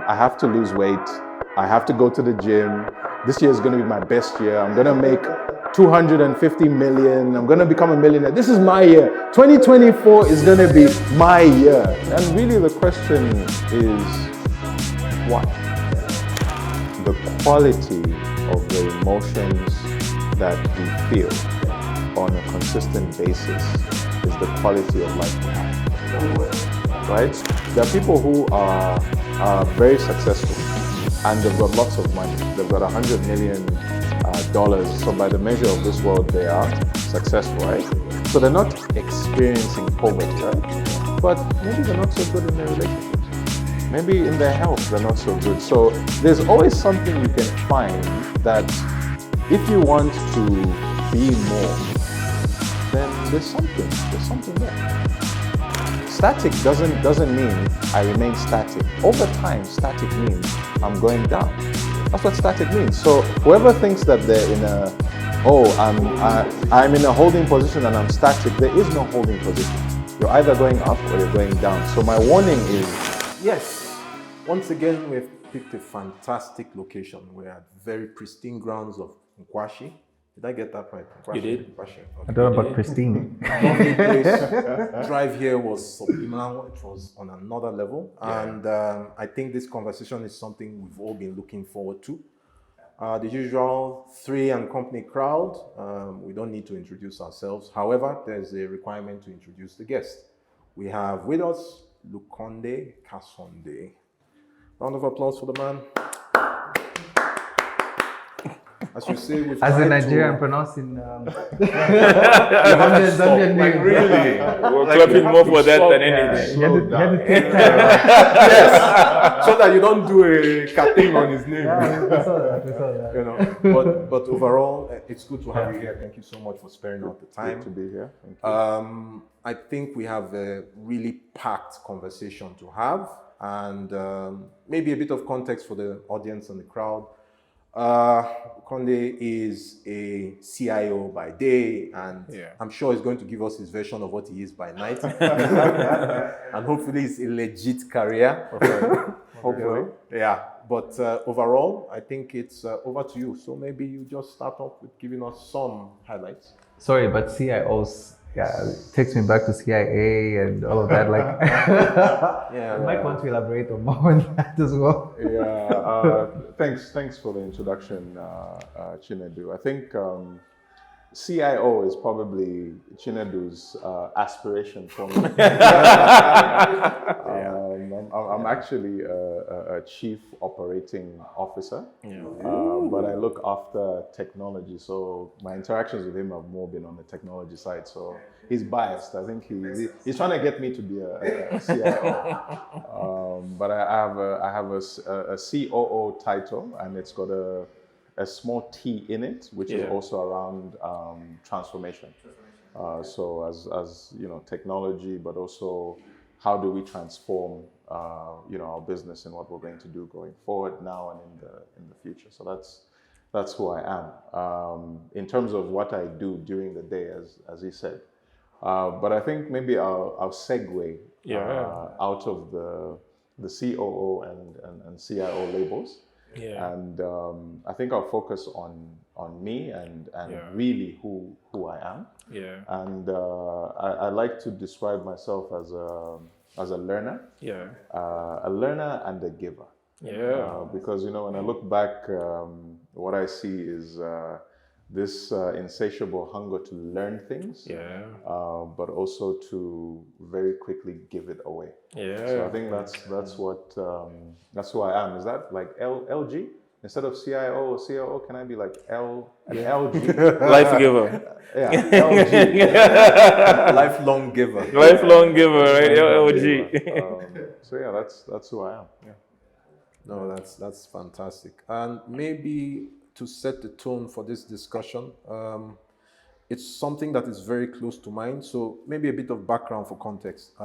I have to lose weight. I have to go to the gym. This year is going to be my best year. I'm going to make 250 million. I'm going to become a millionaire. This is my year. 2024 is going to be my year. And really the question is, why? The quality of the emotions that we feel on a consistent basis is the quality of life we have. Right? There are people who are very successful and they've got lots of money. They've got $100 million. So by the measure of this world, they are successful, right? So they're not experiencing poverty, right? But maybe they're not so good in their relationships. Maybe in their health, they're not so good. So there's always something you can find that if you want to be more, then there's something there. Static doesn't mean I remain static. Over time, static means I'm going down. That's what static means. So whoever thinks that they're in I'm in a holding position and I'm static, there is no holding position. You're either going up or you're going down. So my warning is, yes, once again, we've picked a fantastic location. We're at very pristine grounds of Nkwashi. Did I get that right? Nkwashi? You did. Nkwashi. Okay. I don't know about pristine. Lovely place. Drive here was subliminal. It was on another level. Yeah. And I think this conversation is something we've all been looking forward to. The usual 3 and company crowd. We don't need to introduce ourselves. However, there's a requirement to introduce the guest. We have with us Lukonde Kasonde. Round of applause for the man. As you say, as a Nigerian pronouncing Zambian name. Really? We're clapping more for that than anything. Yes, so that you don't do a cutting on his name. Yeah, we saw that. You know, but overall, it's good to have you here. Thank you so much for sparing out the time to be here. Thank you. I think we have a really packed conversation to have, and maybe a bit of context for the audience and the crowd. Conde is a CIO by day, and I'm sure he's going to give us his version of what he is by night. And hopefully it's a legit career. Hopefully. Yeah. But overall, I think it's over to you. So maybe you just start off with giving us some highlights. Sorry, but CIOs, it takes me back to CIA and all of that. Like, I might want to elaborate on more on that as well. Thanks for the introduction, Chinedu. I think CIO is probably Chinedu's aspiration for me. I'm actually a chief operating officer, but I look after technology. So my interactions with him have more been on the technology side. So he's biased. I think he's trying to get me to be a CIO. But I have a COO title, and it's got a small T in it, which is also around transformation. So as you know, technology, but also how do we transform our business and what we're going to do going forward now and in the future. So that's who I am. In terms of what I do during the day, as he said. But I think maybe I'll segue out of the COO and CIO labels. Yeah. And I think I'll focus on me and really who I am. Yeah. And I like to describe myself as a learner. Yeah. A learner and a giver. Yeah. Because when I look back, what I see is this insatiable hunger to learn things. Yeah. But also to very quickly give it away. Yeah. So I think that's who I am. Is that like LG? Instead of CIO or COO, can I be like LG? Life giver. LG. Lifelong giver. Lifelong giver, right? LG. So that's who I am. Yeah. No, that's fantastic. And maybe to set the tone for this discussion, it's something that is very close to mind. So maybe a bit of background for context.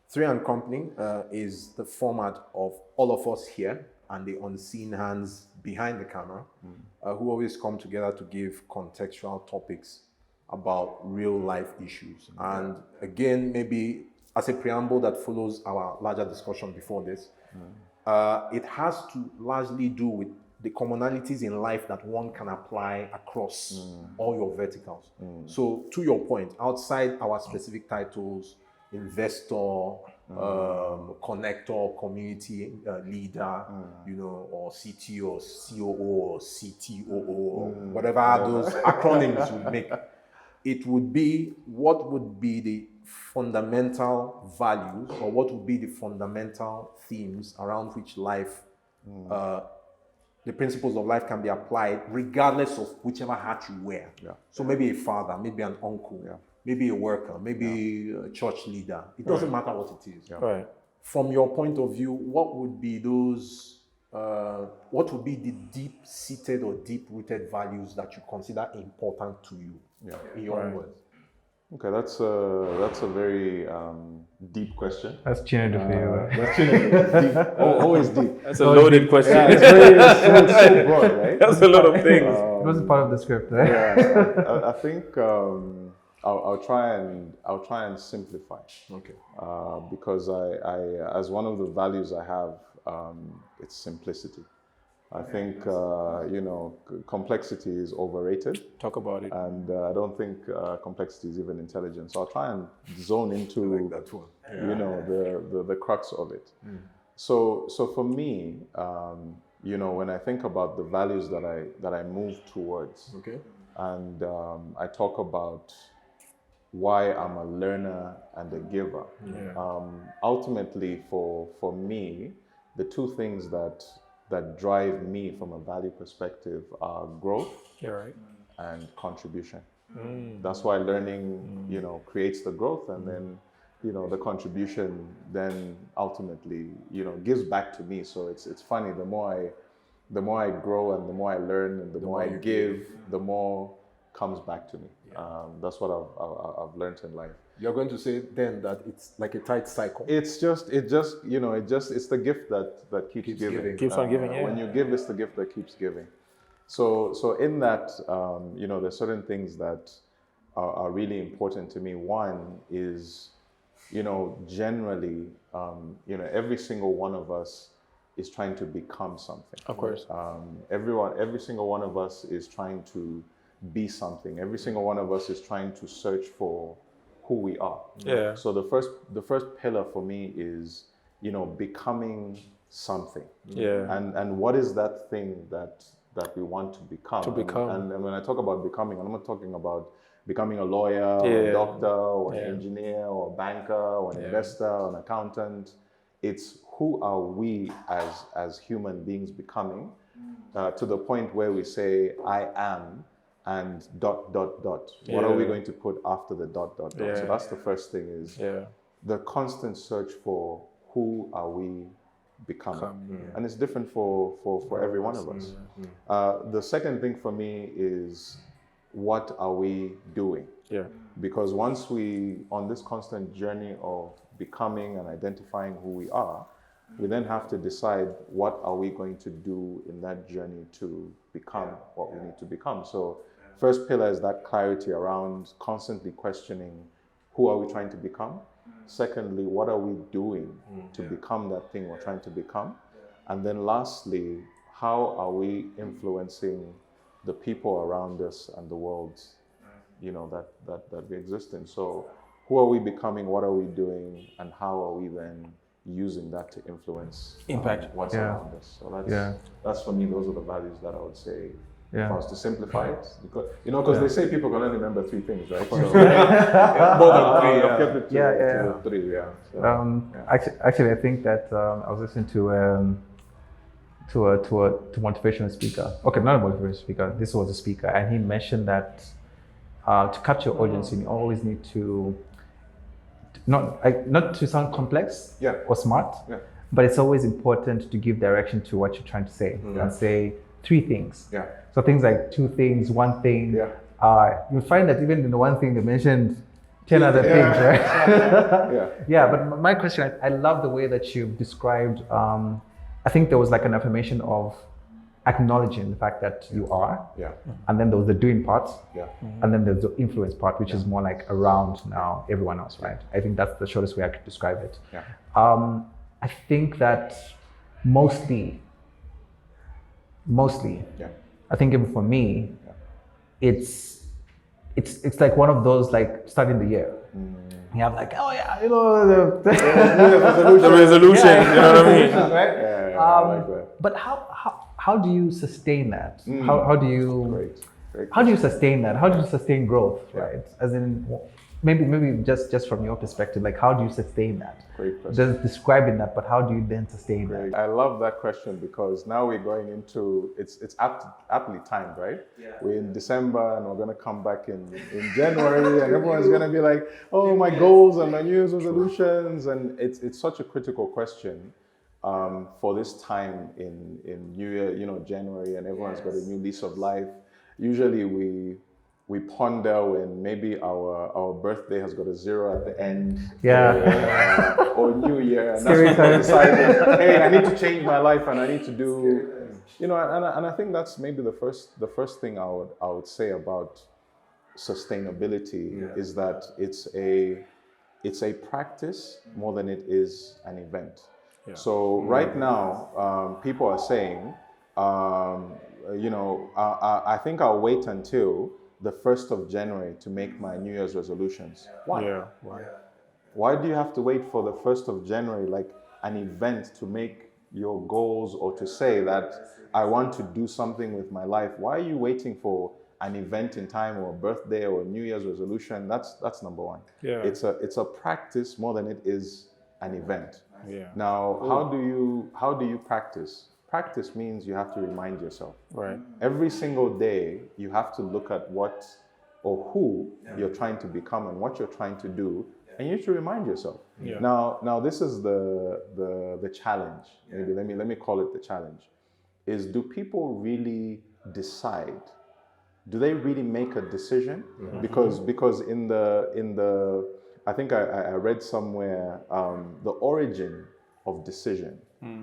3 and Company is the format of all of us here and the unseen hands behind the camera who always come together to give contextual topics about real life issues. And again, maybe as a preamble that follows our larger discussion before this, it has to largely do with the commonalities in life that one can apply across all your verticals. So to your point, outside our specific titles, investor, connector, community leader, or CTO or COO or CTOO or whatever those acronyms would make, it would be what would be the fundamental values or what would be the fundamental themes around which life, the principles of life can be applied regardless of whichever hat you wear. So maybe a father, maybe an uncle, maybe a worker, maybe a church leader. It doesn't matter what it is. Right. From your point of view, what would be those, what would be the deep-seated or deep-rooted values that you consider important to you in your own words? Okay, that's a very deep question. That's Chinedu for you. That's deep. Always deep. That's a loaded question. Yeah, it's so broad, right? That's a lot of things. It wasn't part of the script, right? Yeah, I think I'll try and simplify. Okay. Because I as one of the values I have, it's simplicity. I think complexity is overrated. Talk about it. And I don't think complexity is even intelligent. So I'll try and zone into That one. the crux of it. So for me, when I think about the values that I move towards, and I talk about why I'm a learner and a giver. Ultimately, for me, the two things that drive me from a value perspective are growth and contribution. That's why learning, creates the growth, and then, the contribution then ultimately, gives back to me. So it's funny, the more I grow and the more I learn and the more I give, the more comes back to me. That's what I've learned in life. You're going to say then that it's like a tight cycle. It's the gift that keeps giving. Keeps on giving, When you give, it's the gift that keeps giving. So in that, there's certain things that are really important to me. One is, generally, every single one of us is trying to become something. Of course. Every single one of us is trying to be something. Every single one of us is trying to search for who we are. Yeah. So the first pillar for me is, becoming something. Yeah. And what is that thing that we want to become? And when I talk about becoming, I'm not talking about becoming a lawyer or a doctor or an engineer or a banker or an investor or an accountant. It's who are we as human beings becoming, to the point where we say, I am, and ... What are we going to put after the ... So that's the first thing, is the constant search for who are we becoming. And it's different for every one of us. The second thing for me is, what are we doing? Because once we, on this constant journey of becoming and identifying who we are, we then have to decide, what are we going to do in that journey to become what we need to become. So first pillar is that clarity around constantly questioning, who are we trying to become? Secondly, what are we doing to become that thing we're trying to become? And then lastly, how are we influencing the people around us and the world, that we exist in? So who are we becoming? What are we doing? And how are we then using that to influence impact what's around us? So that's for me, those are the values that I would say. If I was to simplify it, because they say people can only remember three things, right? So, more than three. I've kept it to three. So, actually, I think that I was listening to a motivational speaker. Okay, not a motivational speaker. This was a speaker, and he mentioned that to capture your audience, you always need to not to sound complex or smart, but it's always important to give direction to what you're trying to say. And say three things. So things like two things, one thing. You'll find that even in the one thing they mentioned 10 other things, right? But my question, I love the way that you've described, I think there was like an affirmation of acknowledging the fact that you are, and then there was the doing part, and then there's the influence part, which is more like around now everyone else, right? I think that's the shortest way I could describe it. I think that mostly, I think even for me, it's like one of those like starting the year. You have like, oh yeah, the resolution, yeah, you know what I mean? right? I like that. But how do you sustain that? How do you Great how do you sustain that? How do you sustain growth, right? As in, maybe just from your perspective, like how do you sustain that? Great question. Just describing that, but how do you then sustain that? I love that question because now we're going into it's aptly timed, right? Yeah. We're in December and we're gonna come back in January and everyone's gonna be like, oh, my goals and my New Year's resolutions, and it's such a critical question for this time in New Year, January, and everyone's got a new lease of life. Usually we ponder when maybe our birthday has got a 0 at the end. Yeah. Or New Year, and that's when we decided, hey, I need to change my life and I need to do, and I think that's maybe the first thing I would say about sustainability is that it's a practice more than it is an event. Yeah. So right now, people are saying, I think I'll wait until the 1st of January to make my New Year's resolutions. Why? Yeah. Why? Why do you have to wait for the 1st of January, like an event, to make your goals or to say that I want to do something with my life? Why are you waiting for an event in time or a birthday or a New Year's resolution? That's number one. Yeah. It's a practice more than it is an event. Yeah. Now, how do you practice? Practice means you have to remind yourself. Right. Every single day, you have to look at what or who you're trying to become and what you're trying to do, and you need to remind yourself. Yeah. Now this is the challenge. Maybe let me call it the challenge. Is, do people really decide? Do they really make a decision? Mm-hmm. Because in the I think I read somewhere the origin of decision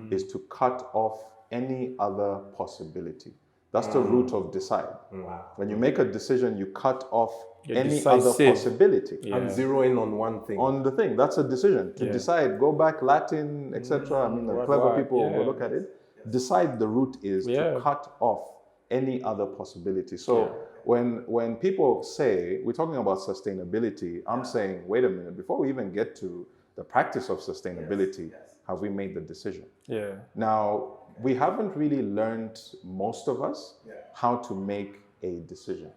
is to cut off any other possibility. That's the root of decide. Wow. When you make a decision, you cut off any other possibility. Yeah. And zero in on one thing. On the thing. That's a decision. To decide, go back, Latin, etc. I mean, the clever people will look at it. Decide, the root is to cut off any other possibility. So when people say, we're talking about sustainability, I'm saying, wait a minute, before we even get to the practice of sustainability, have we made the decision? Yeah. Now, we haven't really learned, most of us, how to make a decision.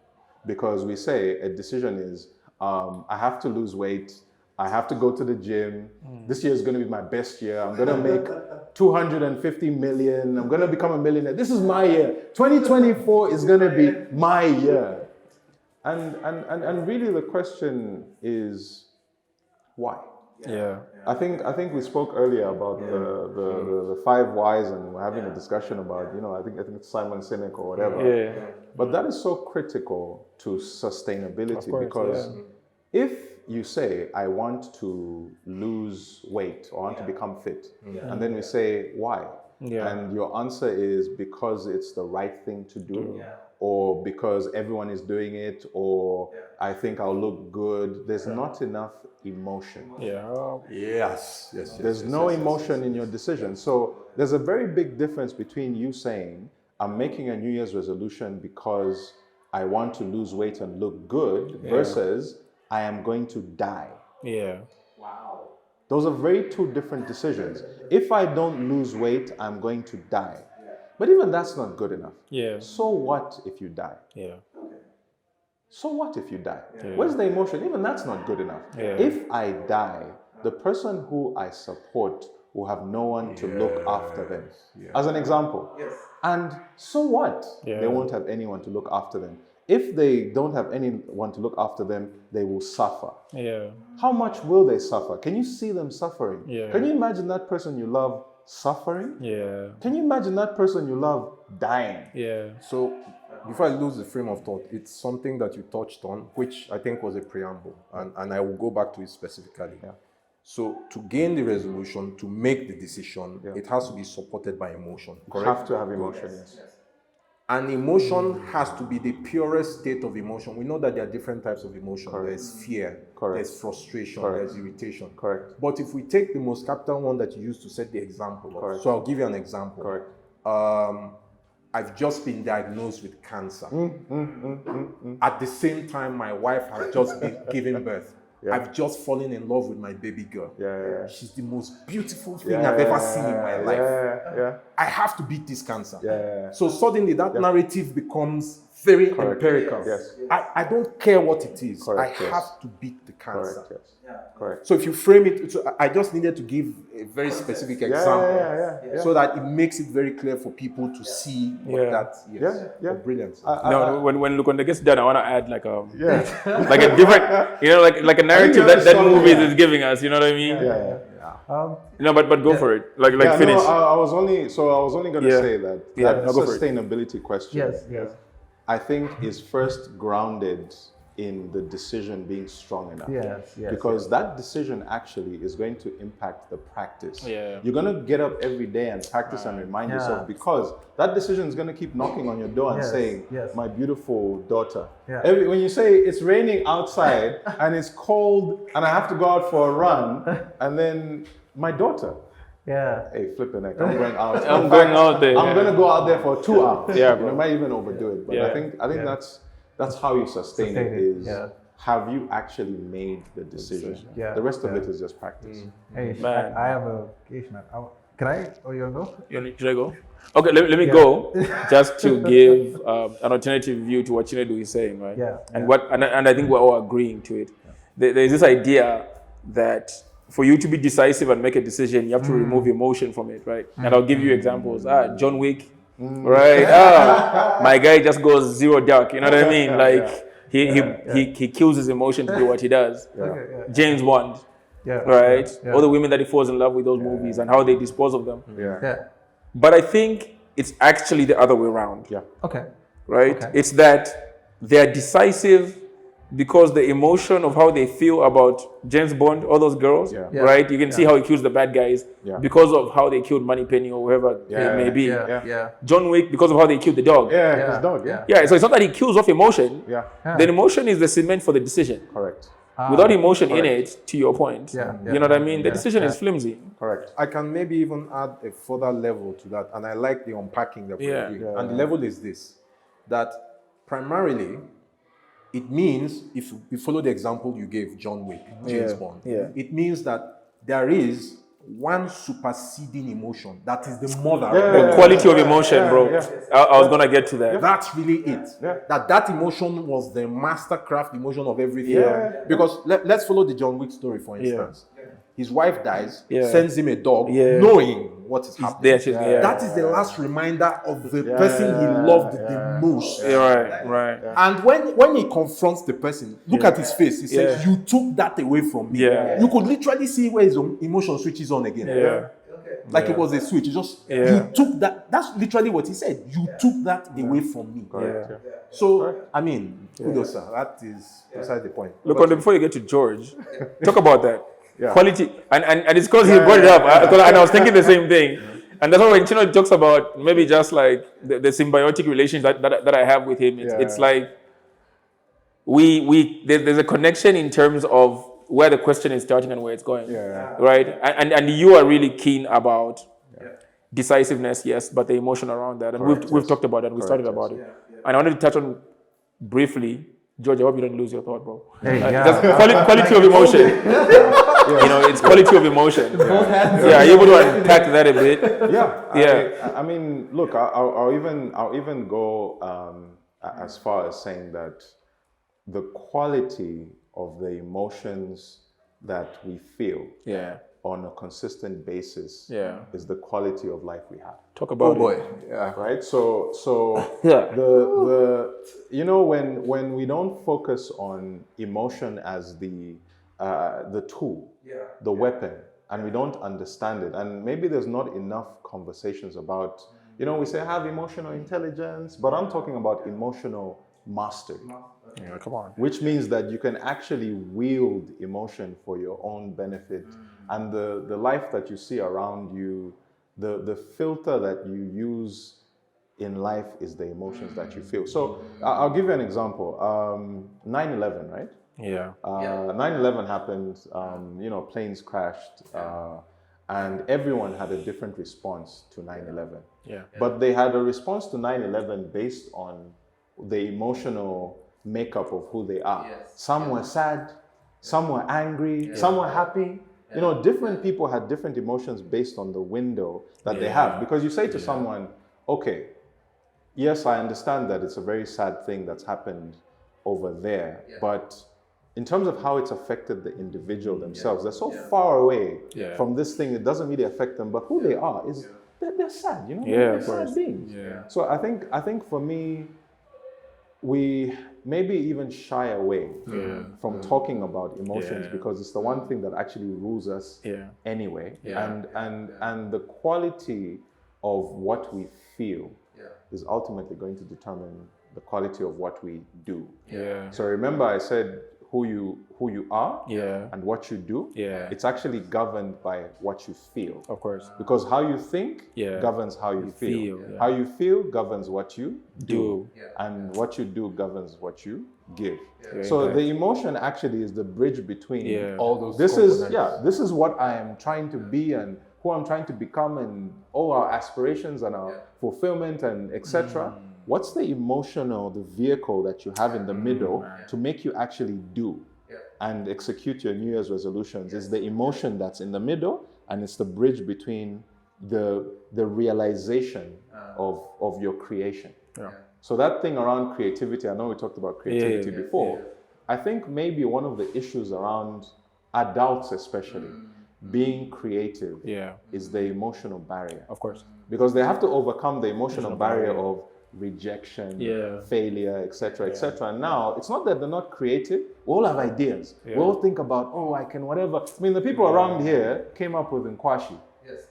Because we say a decision is, I have to lose weight, I have to go to the gym, this year is going to be my best year, I'm going to make 250 million, I'm going to become a millionaire, this is my year, 2024 is going to be my year. And really the question is, why? Yeah, I think we spoke earlier about the 5 whys, and we're having a discussion about, I think it's Simon Sinek or whatever. Yeah. But that is so critical to sustainability, because if you say, I want to lose weight or I want to become fit, and then we say, why? Yeah. And your answer is because it's the right thing to do, or because everyone is doing it, or I think I'll look good. There's not enough emotion. Yeah. Yes. There's no emotion in your decision. So there's a very big difference between you saying, I'm making a New Year's resolution because I want to lose weight and look good, versus I am going to die. Yeah. Wow. Those are two different decisions. If I don't lose weight, I'm going to die. But even that's not good enough. Yeah. So what if you die? Yeah. So what if you die? Yeah. Where's the emotion? Even that's not good enough. Yeah. If I die, the person who I support will have no one to look after them. Yeah. As an example. Yes. And so what? Yeah. They won't have anyone to look after them. If they don't have anyone to look after them, they will suffer. Yeah. How much will they suffer? Can you see them suffering? Yeah. Can you imagine that person you love suffering? Yeah. Can you imagine that person you love dying? Yeah. So before I lose the frame of thought, it's something that you touched on, which I think was a preamble, and I will go back to it specifically. Yeah. So to gain the resolution, to make the decision, it has to be supported by emotion. Correct? You have to have emotion, yes. An emotion has to be the purest state of emotion. We know that there are different types of emotion. Correct. There's fear, Correct. there's frustration, Correct. there's irritation. Correct. But if we take the most capital one that you used to set the example of, Correct. so I'll give you an example. Correct. I've just been diagnosed with cancer. At the same time, my wife has just been given birth. Yeah. I've just fallen in love with my baby girl. Yeah. She's the most beautiful thing I've ever seen in my life. Yeah. I have to beat this cancer. Yeah. So suddenly that narrative becomes very Correct. empirical. Yes. I don't care what it is. Correct. I have to beat the cancer. Correct. Yes. Correct. So if you frame it, so I just needed to give a very specific example so that it makes it very clear for people to see what that is. Yeah. Brilliant. No, when Lukonde gets done, I want to add like a like a different, like a narrative that movies is giving us. You know what I mean? Yeah. But go for it. Like finish. No, I was only going to say that sustainability question. Yes. I think is first grounded in the decision being strong enough. Yes. Because that decision actually is going to impact the practice. Yeah. You're going to get up every day and practice and remind yourself, because that decision is going to keep knocking on your door and saying, my beautiful daughter. Yeah. When you say it's raining outside and it's cold and I have to go out for a run, and then my daughter. Yeah. Hey, flipping heck, I'm going out. I'm going out there. I'm going to go out there for 2 hours. Yeah, bro. You might even overdo it, but I think that's how you sustain it. Is have you actually made the decision? Yeah. The rest of it is just practice. Hey, I have a case, man. Can I? Or you want to go? Should I go? Okay, let me go just to give an alternative view to what Chinedu is saying, right? Yeah. And I think we're all agreeing to it. There's this idea that for you to be decisive and make a decision, you have to remove emotion from it, right? And I'll give you examples. John Wick, right? My guy just goes zero dark. You know what I mean? Like he kills his emotion to do what he does. James Bond, right? All the women that he falls in love with, those movies, and how they dispose of them. But I think it's actually the other way around. Okay. Right? Okay. It's that they're decisive because the emotion of how they feel about James Bond, all those girls, right? You can see how he kills the bad guys because of how they killed Moneypenny or whoever it may be. John Wick, because of how they killed the dog. His dog, so it's not that he kills off emotion. The emotion is the cement for the decision. Correct. Without emotion in it, to your point, you know what I mean? The decision is flimsy. Correct. I can maybe even add a further level to that, and I like the unpacking that we're doing. And the level is this, that primarily, it means, if you follow the example you gave, John Wick, James Bond, it means that there is one superseding emotion that is the mother. The quality of emotion, bro. I was going to get to that. That's really it. That emotion was the mastercraft emotion of everything. Because let's follow the John Wick story, for instance. His wife dies, sends him a dog, knowing what is happening. That is the last reminder of the person he loved the most. Right. And when he confronts the person, look at his face. He says, "You took that away from me." You could literally see where his emotion switches on again. Like it was a switch. It just you took that. That's literally what he said. You took that away from me. So I mean, kudos, sir. That is beside the point. Look, before you get to George, talk about that. Quality, and it's because he brought it up, and I was thinking the same thing, and that's why when Chino talks about maybe just like the symbiotic relationship that I have with him, it's like there's a connection in terms of where the question is starting and where it's going, right? And you are really keen about decisiveness, yes, but the emotion around that, and we've talked about that, we started about it, and I wanted to touch on briefly. George, I hope you don't lose your thought, bro. Just quality of emotion. It's quality of emotion. Are you able to unpack that a bit? I mean, look, I'll even go as far as saying that the quality of the emotions that we feel on a consistent basis is the quality of life we have. Talk about right? So when we don't focus on emotion as the tool, the weapon, and we don't understand it, and maybe there's not enough conversations about, we say have emotional intelligence, but I'm talking about emotional mastery. Come on. Which means that you can actually wield emotion for your own benefit, and the life that you see around you, the filter that you use in life is the emotions that you feel. So I'll give you an example. 9/11, right? Yeah. 9/11 happened, planes crashed, and everyone had a different response to 9/11. Yeah. But they had a response to 9/11 based on the emotional makeup of who they are. Some were sad, some were angry, some were happy. Different people had different emotions based on the window that they have. Because you say to someone, okay, yes, I understand that it's a very sad thing that's happened over there, but in terms of how it's affected the individual themselves, they're so far away from this thing, it doesn't really affect them, but who they are is, they're sad, they're sad beings. Yeah. So I think for me, we maybe even shy away from talking about emotions because it's the one thing that actually rules us anyway. And the quality of what we feel is ultimately going to determine the quality of what we do. So remember I said who you are and what you do, it's actually governed by what you feel. Of course. Because how you think governs how you feel. How you feel governs what you do. And what you do governs what you give. So the emotion actually is the bridge between all those this components. this is what I am trying to be and who I'm trying to become and all our aspirations and our fulfillment and etc. What's the emotional, the vehicle that you have in the middle to make you actually do and execute your New Year's resolutions? Is the emotion that's in the middle, and it's the bridge between the realization of your creation. So that thing around creativity, I know we talked about creativity before. I think maybe one of the issues around adults especially being creative is the emotional barrier. Of course. Because they have to overcome the emotional barrier of rejection, failure, etc., etc. And now it's not that they're not creative. We all have ideas. We all think about, I can whatever. I mean, the people around here came up with Nkwashi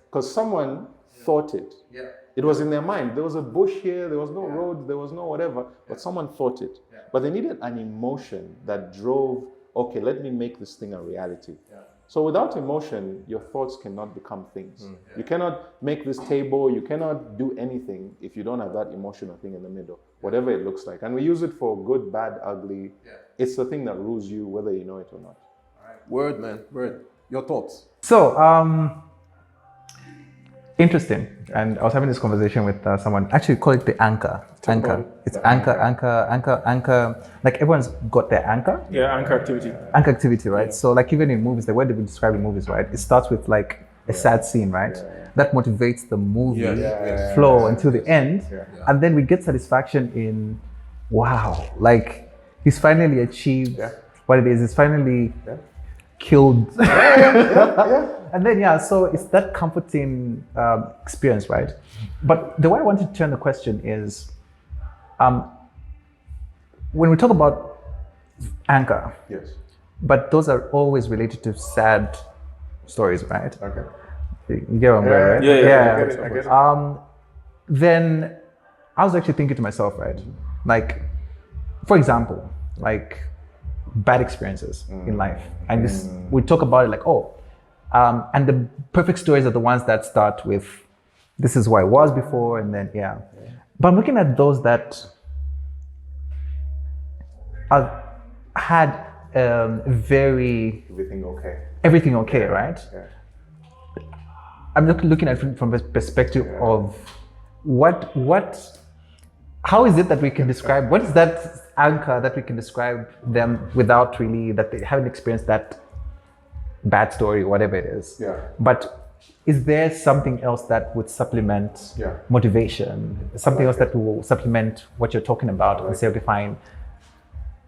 because someone thought it. It was in their mind. There was a bush here. There was no road. There was no whatever. But someone thought it. But they needed an emotion that drove. Okay, let me make this thing a reality. So without emotion, your thoughts cannot become things. You cannot make this table, you cannot do anything if you don't have that emotional thing in the middle, whatever it looks like. And we use it for good, bad, ugly. It's the thing that rules you, whether you know it or not. Word, man, word. Your thoughts? So, interesting. And I was having this conversation with someone, actually call it the anchor. It's anchor. Like everyone's got their anchor. Yeah, anchor activity. Anchor activity, right? So like even in movies, the way that we describe in movies, right? It starts with like a sad scene, right? That motivates the movie flow until the end. And then we get satisfaction in, wow, like he's finally achieved what it is. He's finally killed. And then, so it's that comforting experience, right? But the way I want to turn the question is, when we talk about anchor, but those are always related to sad stories, right? Okay. You get what I'm going, right? Yeah. I get it. Then I was actually thinking to myself, right? Like, for example, like bad experiences in life. And this, we talk about it like, and the perfect stories are the ones that start with, this is who I was before, and then, But I'm looking at those that had everything okay, right? I'm looking at it from a perspective of how is it that we can describe, what is that anchor that we can describe them without really, that they haven't experienced that bad story, whatever it is. But is there something else that would supplement motivation? Something else that will supplement what you're talking about and say, okay, fine,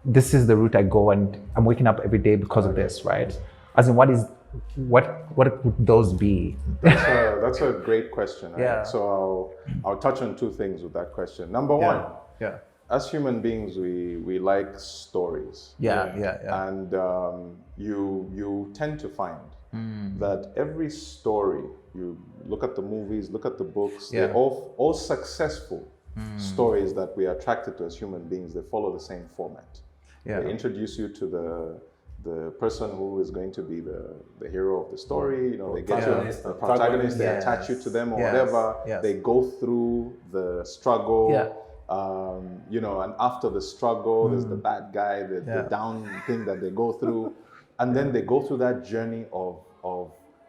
this is the route I go and I'm waking up every day because of this, right? As in, what would those be? That's a great question. Right? So I'll touch on two things with that question. Number one, as human beings, we like stories. And you tend to find that every story, you look at the movies, look at the books, they're all successful stories that we are attracted to as human beings. They follow the same format. They introduce you to the person who is going to be the hero of the story, they get the protagonist, they attach you to them or whatever. They go through the struggle. And after the struggle, there's the bad guy, the down thing that they go through, and then they go through that journey of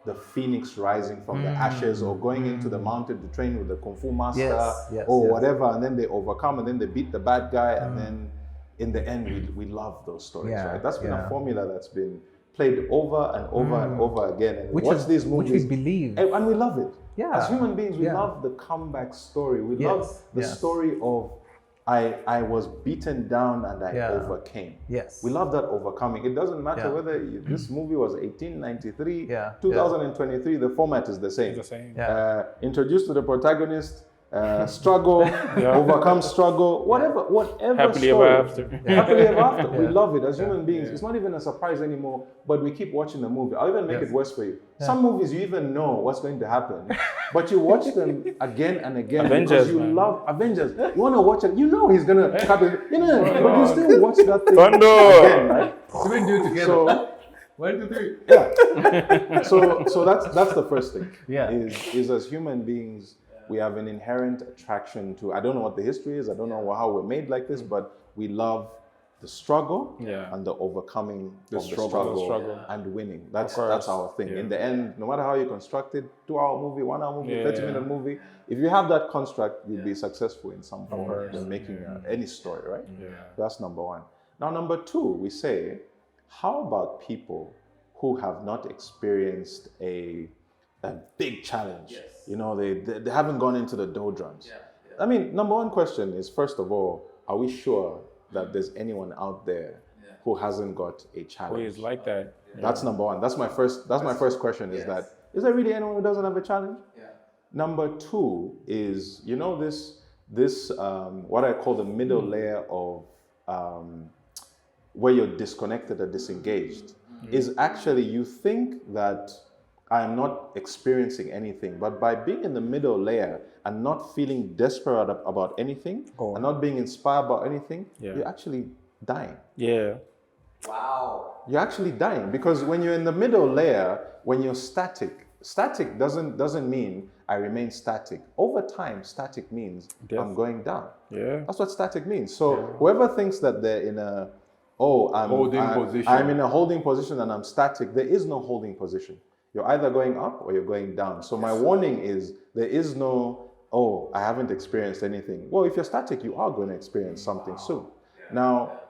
the phoenix rising from the ashes, or going into the mountain to train with the kung fu master, whatever, and then they overcome, and then they beat the bad guy, and then in the end, we love those stories, right? That's been a formula that's been played over and over and over again. And watch these movies, which we believe, and we love it. As human beings, we love the comeback story. We love the story of I was beaten down and I overcame. We love that overcoming. It doesn't matter whether this movie was 1893, 2023. The format is the same. It's the same. Introduced to the protagonist. Struggle, overcome struggle, whatever happily story. Ever after. Happily ever after. We love it as human beings. It's not even a surprise anymore, but we keep watching the movie. I'll even make it worse for you. Some movies you even know what's going to happen, but you watch them again and again because you love Avengers. You want to watch it, he's going to happen, but you still watch that thing again, right? So we do it together. So, 1, 2, 3. Yeah. So that's the first thing. Is as human beings, we have an inherent attraction to, I don't know what the history is, I don't know how we're made like this, but we love the struggle and the overcoming of the struggle and winning. That's our thing. In the end, no matter how you construct it, 2-hour movie, 1-hour movie, 30-minute movie, if you have that construct, you'll be successful in some form in making any story, right? That's number one. Now, number two, we say, how about people who have not experienced a big challenge? They haven't gone into the doldrums. I mean, number one question is, first of all, are we sure that there's anyone out there who hasn't got a challenge? Who is like that? That's number one. That's my first question, is that, is there really anyone who doesn't have a challenge? Number two is, this what I call the middle layer of where you're disconnected or disengaged, is actually, you think that I'm not experiencing anything, but by being in the middle layer and not feeling desperate about anything, and not being inspired about anything, you're actually dying. Wow. You're actually dying, because when you're in the middle layer, when you're static doesn't mean I remain static. Over time, static means I'm going down. That's what static means. So whoever thinks that they're in I'm in a holding position and I'm static, there is no holding position. You're either going up or you're going down. So my warning is, there is no, I haven't experienced anything. Well, if you're static, you are going to experience something soon. Now,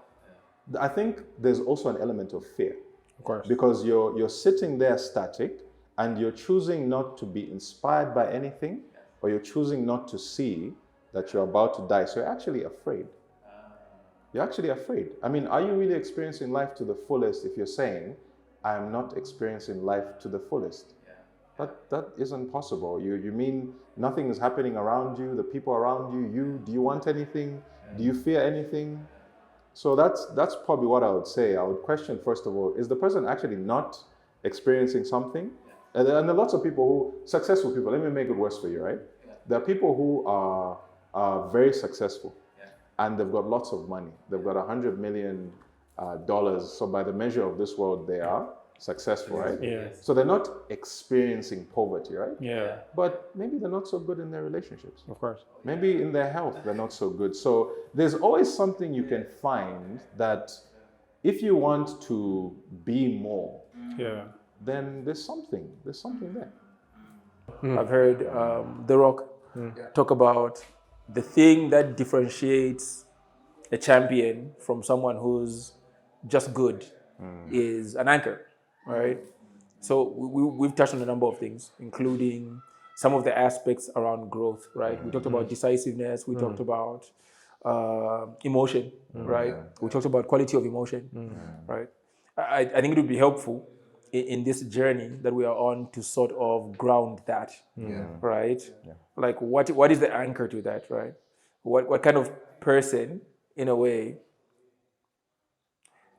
I think there's also an element of fear. Of course. Because you're sitting there static and you're choosing not to be inspired by anything, or you're choosing not to see that you're about to die. So you're actually afraid. You're actually afraid. I mean, are you really experiencing life to the fullest if you're saying, I'm not experiencing life to the fullest? That isn't possible. You mean nothing is happening around you, the people around you, do you want anything? Do you fear anything? So that's probably what I would say. I would question, first of all, is the person actually not experiencing something? And there are lots of people successful people, let me make it worse for you, right? There are people who are very successful, and they've got lots of money. They've got $100 million. So by the measure of this world, they are successful, right? So they're not experiencing poverty, right? But maybe they're not so good in their relationships. Of course. Maybe in their health, they're not so good. So there's always something you can find that if you want to be more, then there's something there. I've heard The Rock talk about the thing that differentiates a champion from someone who's just good is an anchor, right? So we've touched on a number of things, including some of the aspects around growth, right? We talked about decisiveness, we talked about emotion, right? We talked about quality of emotion, right? I think it would be helpful in this journey that we are on to sort of ground that, right? Like what is the anchor to that, right? What kind of person, in a way,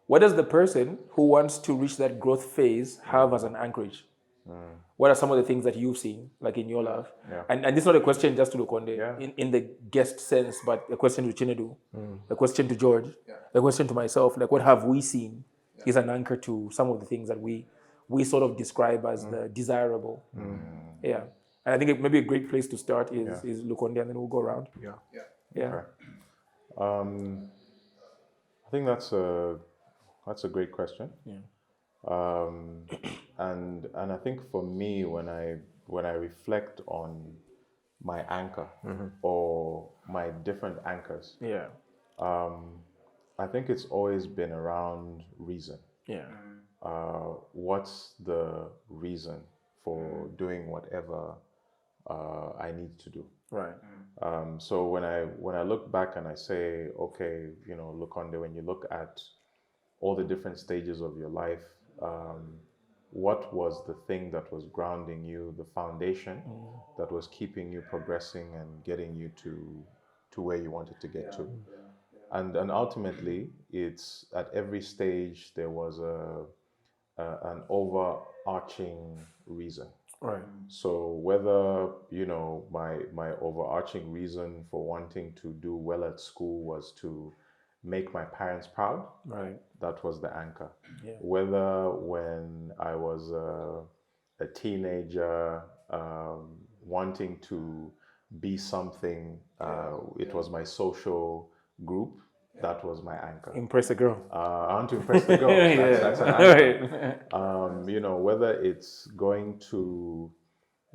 what does the person who wants to reach that growth phase have as an anchorage? What are some of the things that you've seen, like in your life? And this is not a question just to Lukonde, in the guest sense, but a question to Chinedu, a question to George, a question to myself, like what have we seen is an anchor to some of the things that we sort of describe as the desirable. Yeah. And I think maybe a great place to start is Lukonde, and then we'll go around. Yeah. Okay. I think that's a great question. Yeah. And I think for me, when I reflect on my anchor or my different anchors, Yeah. I think it's always been around reason. Yeah. What's the reason for doing whatever I need to do? Right. So when I look back and I say, okay, Lukonde, when you look at all the different stages of your life, what was the thing that was grounding you, the foundation that was keeping you progressing and getting you to where you wanted to get to? And ultimately, it's at every stage there was an overarching reason. Right. So whether my overarching reason for wanting to do well at school was to make my parents proud, right, that was the anchor. Yeah. Whether when I was a teenager wanting to be something, it was my social group. That was my anchor. Impress a girl. I want to impress the girl. That's an anchor. Whether it's going to,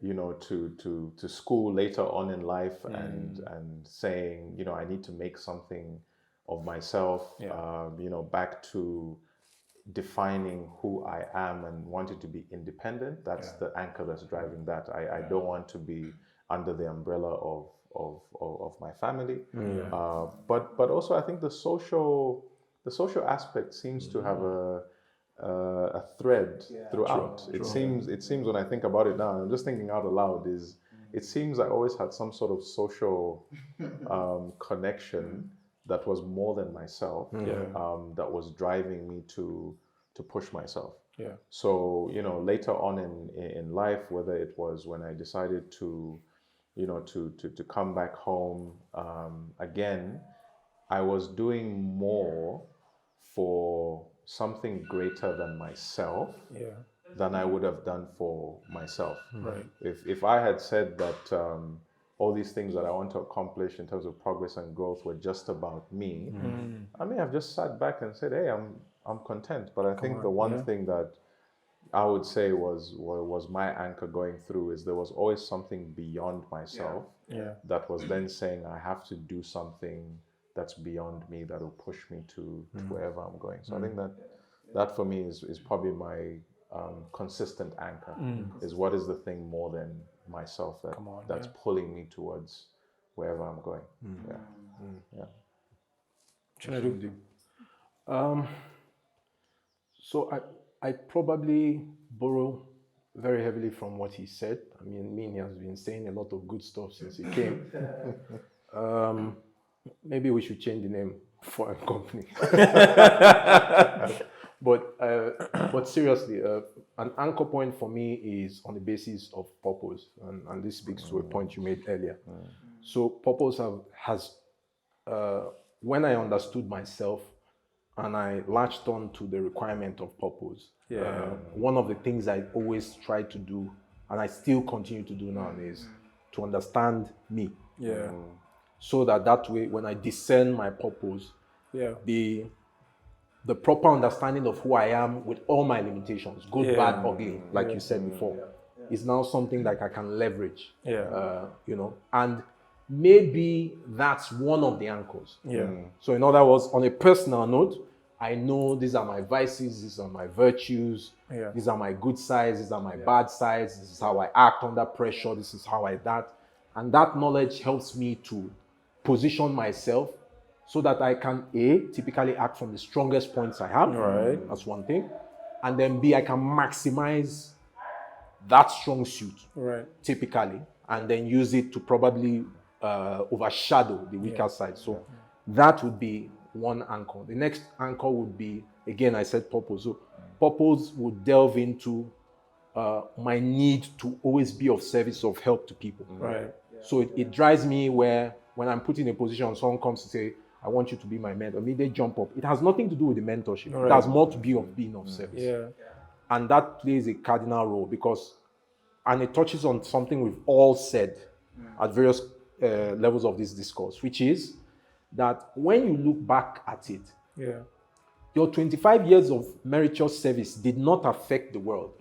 to school later on in life and saying, I need to make something of myself, back to defining who I am and wanting to be independent. That's the anchor that's driving that. I don't want to be under the umbrella of my family, but also I think the social aspect seems to have a thread throughout. It seems when I think about it now, I'm just thinking out aloud, it seems I always had some sort of social connection that was more than myself, that was driving me to push myself. Yeah. So later on in life, whether it was when I decided to come back home, again, I was doing more for something greater than myself than I would have done for myself. Right. If I had said that all these things that I want to accomplish in terms of progress and growth were just about me, I may have just sat back and said, hey, I'm content. But I think the one thing that I would say was my anchor going through is there was always something beyond myself that was then saying I have to do something that's beyond me that will push me to wherever I'm going. So I think that for me is probably my consistent anchor, is what is the thing more than myself that's pulling me towards wherever I'm going. So I probably borrow very heavily from what he said. I mean, he has been saying a lot of good stuff since he came. Maybe we should change the name for a company. But seriously, an anchor point for me is on the basis of purpose, and this speaks to a point you made earlier. So purpose has when I understood myself and I latched on to the requirement of purpose, one of the things I always try to do, and I still continue to do now, is to understand me. So that way, when I discern my purpose, the proper understanding of who I am with all my limitations, good, bad, ugly, like you said before, is now something that I can leverage. And maybe that's one of the anchors. So in other words, on a personal note, I know these are my vices, these are my virtues, these are my good sides, these are my bad sides, this is how I act under pressure, this is how I that. And that knowledge helps me to position myself so that I can, A, typically act from the strongest points I have. That's one thing. And then B, I can maximize that strong suit, typically, and then use it to probably overshadow the weaker side. So that would be one anchor. The next anchor would be, again, I said purpose. So purpose would delve into my need to always be of service, of help to people. So it drives me where when I'm put in a position, someone comes to say, I want you to be my mentor. Maybe they jump up. It has nothing to do with the mentorship. It has more to be of being of service. Yeah. And that plays a cardinal role because, and it touches on something we've all said at various levels of this discourse, which is that when you look back at it, your 25 years of meritorious service did not affect the world.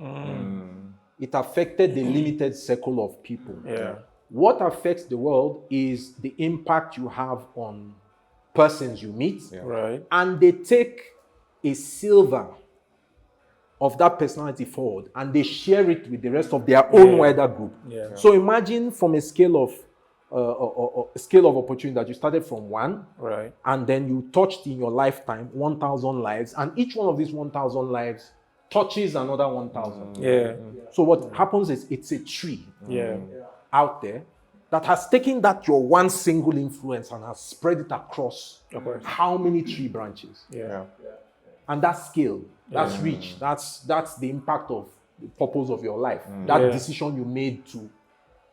It affected the limited circle of people. What affects the world is the impact you have on persons you meet, and they take a silver of that personality forward and they share it with the rest of their own wider group. So imagine from a scale of opportunity that you started from 1, and then you touched in your lifetime 1,000 lives, and each one of these 1,000 lives touches another 1,000. So what happens is it's a tree out there that has taken that your one single influence and has spread it across how many tree branches. And that scale, that's reach, that's the impact of the purpose of your life. That decision you made to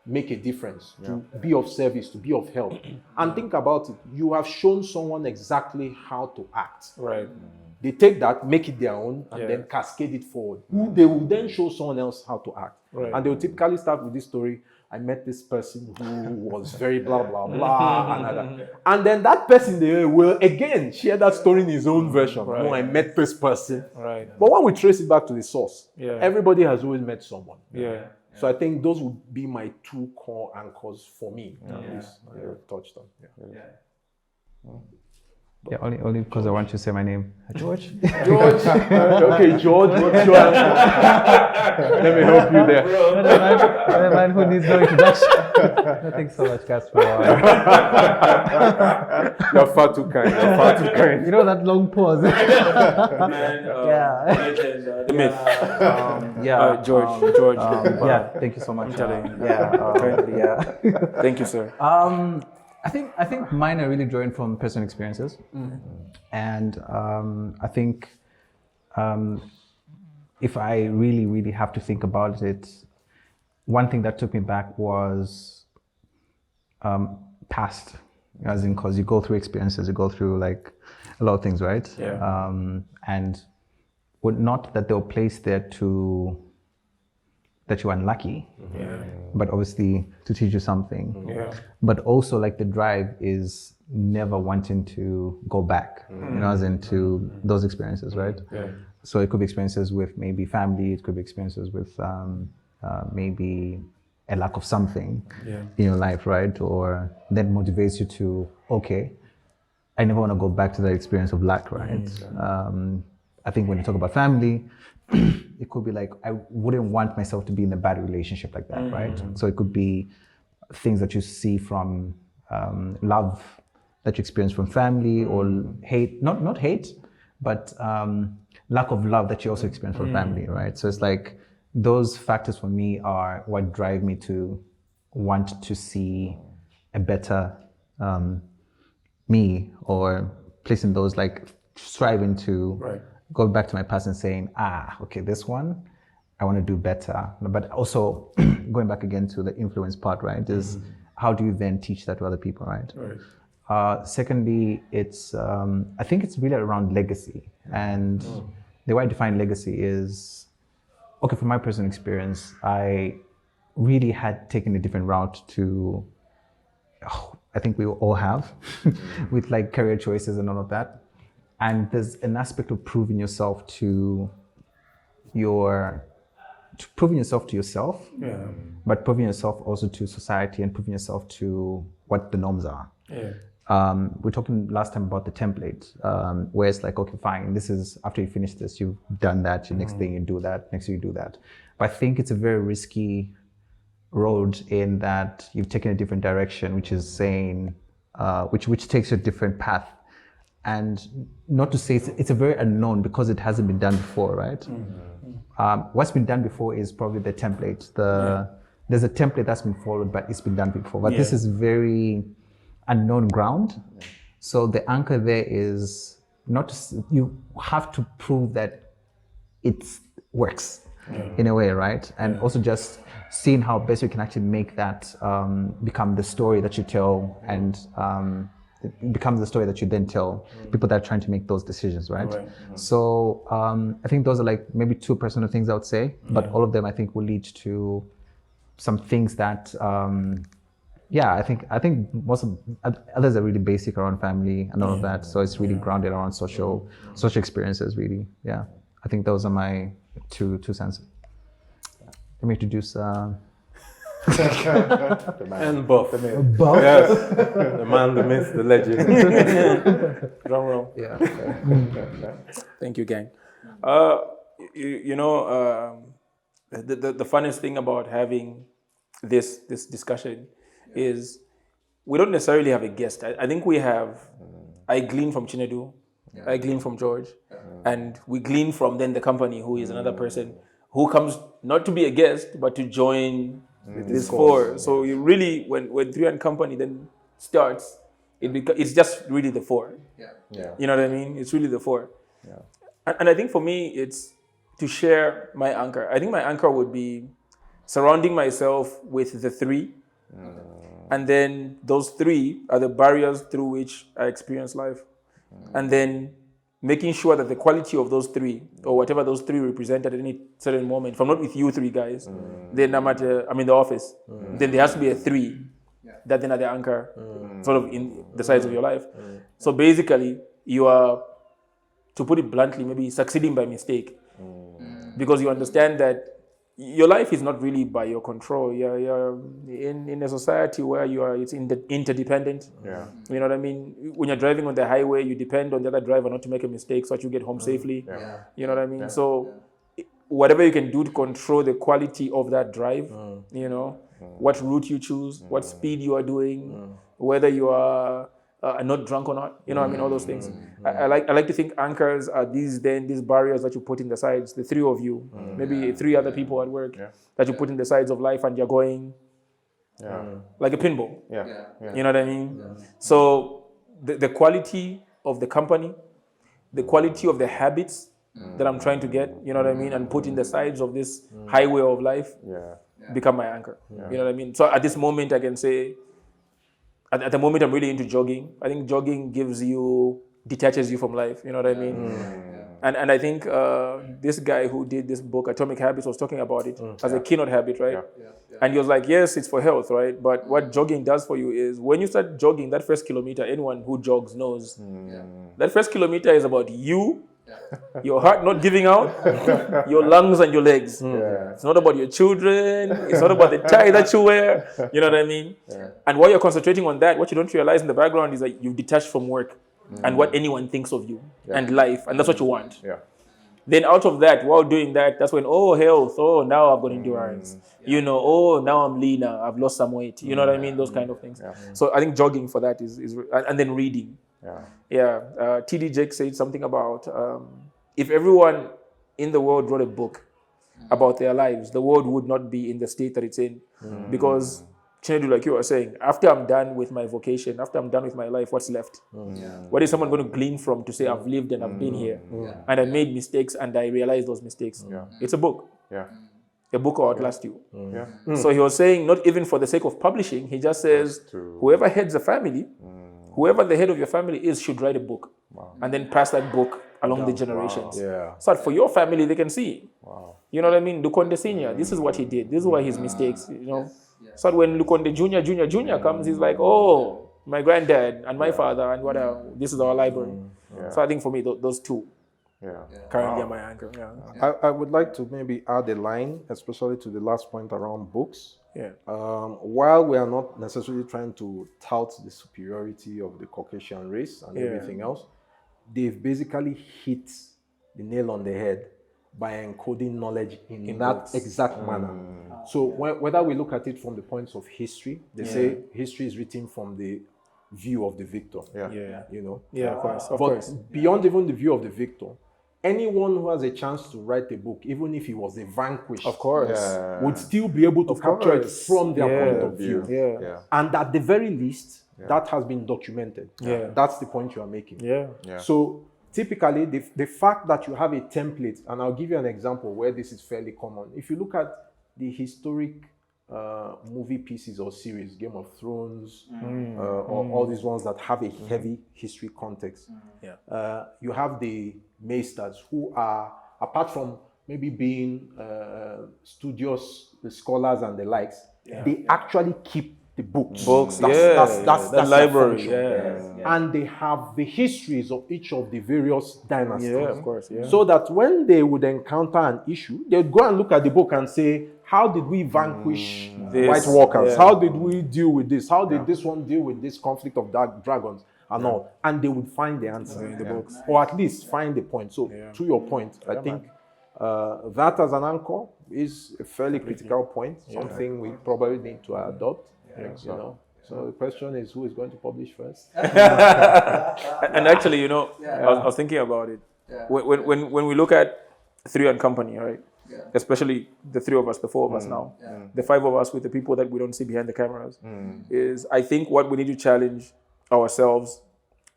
make a difference, to be of service, to be of help. And think about it, you have shown someone exactly how to act. They take that, make it their own, and then cascade it forward. They will then show someone else how to act. And they will typically start with this story. I met this person who was very blah, blah, blah. And then that person they will again share that story in his own version. No, I met this person. But when we trace it back to the source, everybody has always met someone. So I think those would be my 2 core anchors for me. At least I touched on. Yeah, only because I want to say my name. George? George. Okay, George, what's your answer? Let me help you there. The man who needs no introduction. No, thanks so much, Casper. You're far too kind. You're far too kind. You know that long pause. George. Thank you so much. Thank you, sir. I think mine are really drawing from personal experiences, and I think if I really have to think about it, one thing that took me back was past, as in because you go through experiences, you go through like a lot of things, right? And not that they were placed there that you're unlucky, but obviously to teach you something. But also like the drive is never wanting to go back, as into those experiences, right? So it could be experiences with maybe family, it could be experiences with maybe a lack of something in your life, right? Or that motivates you to, okay, I never want to go back to that experience of lack, right? I think when you talk about family, it could be like, I wouldn't want myself to be in a bad relationship like that, right? So it could be things that you see from love that you experience from family, or hate, not hate, but lack of love that you also experience from family, right? So it's like those factors for me are what drive me to want to see a better me, or placing those like striving to go back to my past and saying, okay, this one, I want to do better. But also going back again to the influence part, right, is how do you then teach that to other people, right? Secondly, it's, I think it's really around legacy. And the way I define legacy is, okay, from my personal experience, I really had taken a different route to, I think we all have, with like career choices and all of that. And there's an aspect of proving yourself to proving yourself to yourself, but proving yourself also to society, and proving yourself to what the norms are. We're talking last time about the template, where it's like, okay, fine, this is, after you finish this, you've done that, your next thing you do that, next thing you do that. But I think it's a very risky road in that you've taken a different direction, which is saying, which takes you a different path. And not to say it's a very unknown, because it hasn't been done before, right? What's been done before is probably the template. There's a template that's been followed, but it's been done before. But this is very unknown ground. So the anchor there is you have to prove that it works in a way, right? And also just seeing how best you can actually make that become the story that you tell, and it becomes the story that you then tell people that are trying to make those decisions, right? So I think those are like maybe 2 personal things I would say, but all of them I think will lead to some things that I think most of others are really basic around family and all of that. So it's really grounded around social experiences, really. Yeah, I think those are my two cents. Let me introduce. And Buff. Buff. Yes. The man, the myth, the legend. Drum roll. Yeah. Thank you, gang. The funnest thing about having this discussion is we don't necessarily have a guest. I think we have. I glean from Chinedu. I glean from George, and we glean from then the company, who is another person who comes not to be a guest but to join this 4. So you really, when 3 and company then starts, it's just really the 4. You know what I mean? It's really the 4. And I think for me, it's to share my anchor. I think my anchor would be surrounding myself with the 3. And then those 3 are the barriers through which I experience life. And then making sure that the quality of those 3, or whatever those 3 represent at any certain moment, if I'm not with you 3 guys, then I'm in the office, then there has to be a 3 that then are the anchor, sort of in the sides of your life. So basically, you are, to put it bluntly, maybe succeeding by mistake, because you understand that your life is not really by your control. You're in a society where it's interdependent. You know what I mean? When you're driving on the highway, you depend on the other driver not to make a mistake so that you get home safely. You know what I mean? So whatever you can do to control the quality of that drive, what route you choose, what speed you are doing, whether you are not drunk or not, all those things. I like to think anchors are these barriers that you put in the sides, the 3 of you, maybe 3 other people at work that you put in the sides of life, and you're going like a pinball. You know what I mean? So the quality of the company, the quality of the habits that I'm trying to get, you know what I mean, and put in the sides of this highway of life become my anchor. You know what I mean? So at this moment, I can say, at the moment, I'm really into jogging. I think jogging detaches you from life. You know what I mean? And I think this guy who did this book, Atomic Habits, was talking about it as a keynote habit, right? And he was like, yes, it's for health, right? But what jogging does for you is when you start jogging, that first kilometer, anyone who jogs knows, that first kilometer is about you, your heart not giving out, your lungs and your legs. It's not about your children. It's not about the tie that you wear. You know what I mean? And while you're concentrating on that, what you don't realize in the background is that you've detached from work and what anyone thinks of you and life, and that's what you want. Then out of that, while doing that, that's when, health, now I've got endurance. Now I'm leaner, I've lost some weight. You know what I mean? Those kind of things. So I think jogging for that is and then reading. T.D. Jakes said something about if everyone in the world wrote a book about their lives, the world would not be in the state that it's in. Because, Chinedu, like you were saying, after I'm done with my vocation, after I'm done with my life, what's left? What is someone going to glean from to say, I've lived and I've been here, and I made mistakes and I realized those mistakes? It's a book. A book will outlast you. So he was saying, not even for the sake of publishing, he just says, whoever heads a family, whoever the head of your family is should write a book and then pass that book along the generations. So that for your family, they can see. You know what I mean? Lukonde Senior, this is what he did. This is why his mistakes, So that when Lukonde Junior comes, he's like, my granddad and my father and whatever, this is our library. So I think for me, those 2 currently are my anchor. I would like to maybe add a line, especially to the last point around books. While we are not necessarily trying to tout the superiority of the Caucasian race and everything else, they've basically hit the nail on the head by encoding knowledge in that books. Exact manner. So whether we look at it from the points of history, they say history is written from the view of the victor. Of course. Beyond even the view of the victor, anyone who has a chance to write a book, even if he was a vanquished, would still be able to capture it from their point of view. And at the very least, that has been documented. That's the point you are making. So typically, the fact that you have a template, and I'll give you an example where this is fairly common. If you look at the historic movie pieces or series, Game of Thrones, or all these ones that have a heavy history context. You have the maesters who are, apart from maybe being studious, the scholars and the likes, they actually keep the books. That's the library. And they have the histories of each of the various dynasties. Yeah, of course. Yeah. So that when they would encounter an issue, they'd go and look at the book and say, how did we vanquish White Walkers? How did we deal with this? How did this one deal with this conflict of dark dragons and all? And they would find the answer in the books, or at least find the point. So to your point, I think that as an anchor is a fairly critical point, something we probably need to adopt. You know. So the question is, who is going to publish first? And actually, you know, I was thinking about it. When we look at 3 and Company, right? Especially the 3 of us, the 4 of us now, the 5 of us with the people that we don't see behind the cameras, is I think what we need to challenge ourselves,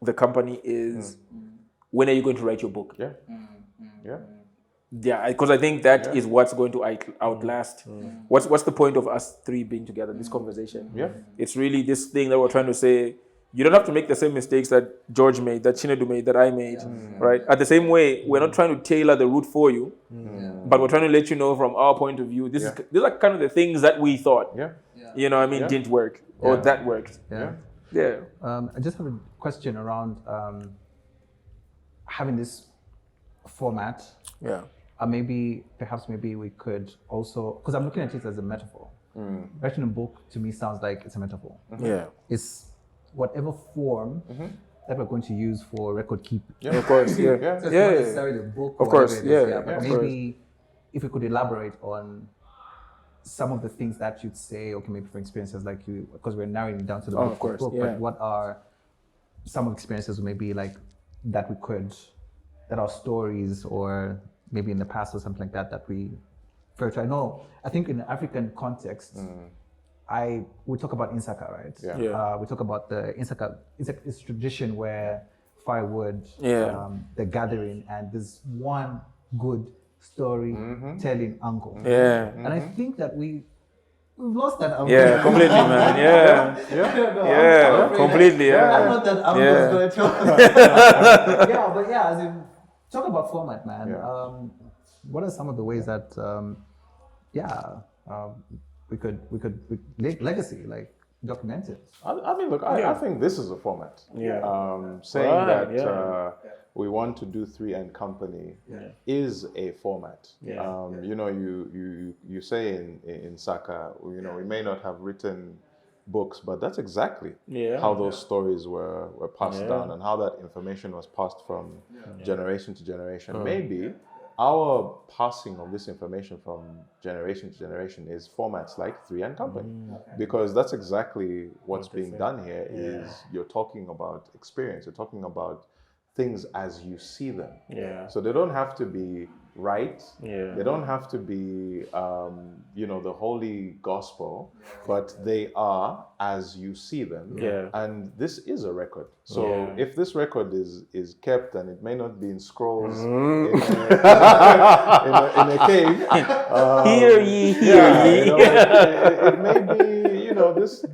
the company, is when are you going to write your book? Yeah, because I think that is what's going to outlast. What's the point of us 3 being together, this conversation? It's really this thing that we're trying to say. You don't have to make the same mistakes that George made, that Chinedu made, that I made, right? At the same way, we're not trying to tailor the route for you, but we're trying to let you know from our point of view, these are kind of the things that we thought, you know what I mean, didn't work, or that worked. I just have a question around having this format. Perhaps we could also, because I'm looking at it as a metaphor. Writing a book to me sounds like it's a metaphor. It's whatever form that we're going to use for record keeping. Of course, So it's not necessarily the book. Of course, But maybe if we could elaborate on some of the things that you'd say, okay, maybe for experiences like you, because we're narrowing it down to the book. Of course, but what are some experiences maybe like that that are stories, or maybe in the past or something like that we refer to? I think in the African context, we talk about Insaka, right? We talk about the Insaka. It's a tradition where firewood, the gathering, and there's one good storytelling uncle. And I think that we've lost that uncle. Completely, man. Completely. I'm not that uncle's going to. But as in, talk about format, man. What are some of the ways that, we could legacy, like document it? I mean, look, I think this is a format. Saying that we want to do 3 and Company is a format. You know, you say in Saka, you know, we may not have written books, but that's exactly how those stories were passed down, and how that information was passed from generation to generation. Maybe our passing of this information from generation to generation is formats like 3 and Company, because that's exactly what's being done here. Is you're talking about experience, you're talking about things as you see them. So they don't have to be right. They don't have to be, the holy gospel, but they are as you see them. And this is a record. So if this record is kept, and it may not be in scrolls in a cave, hear ye. It may be,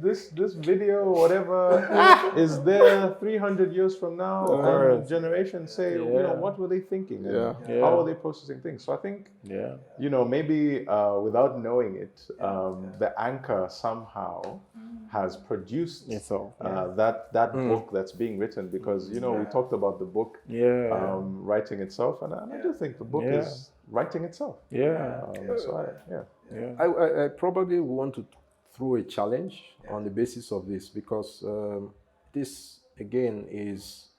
this video or whatever is there 300 years from now, and generations say, what were they thinking? And how are they processing things? So I think, maybe without knowing it, the anchor somehow has produced that book that's being written, because, we talked about the book writing itself, and I do think the book is writing itself. I probably want to throw a challenge on the basis of this, because this again is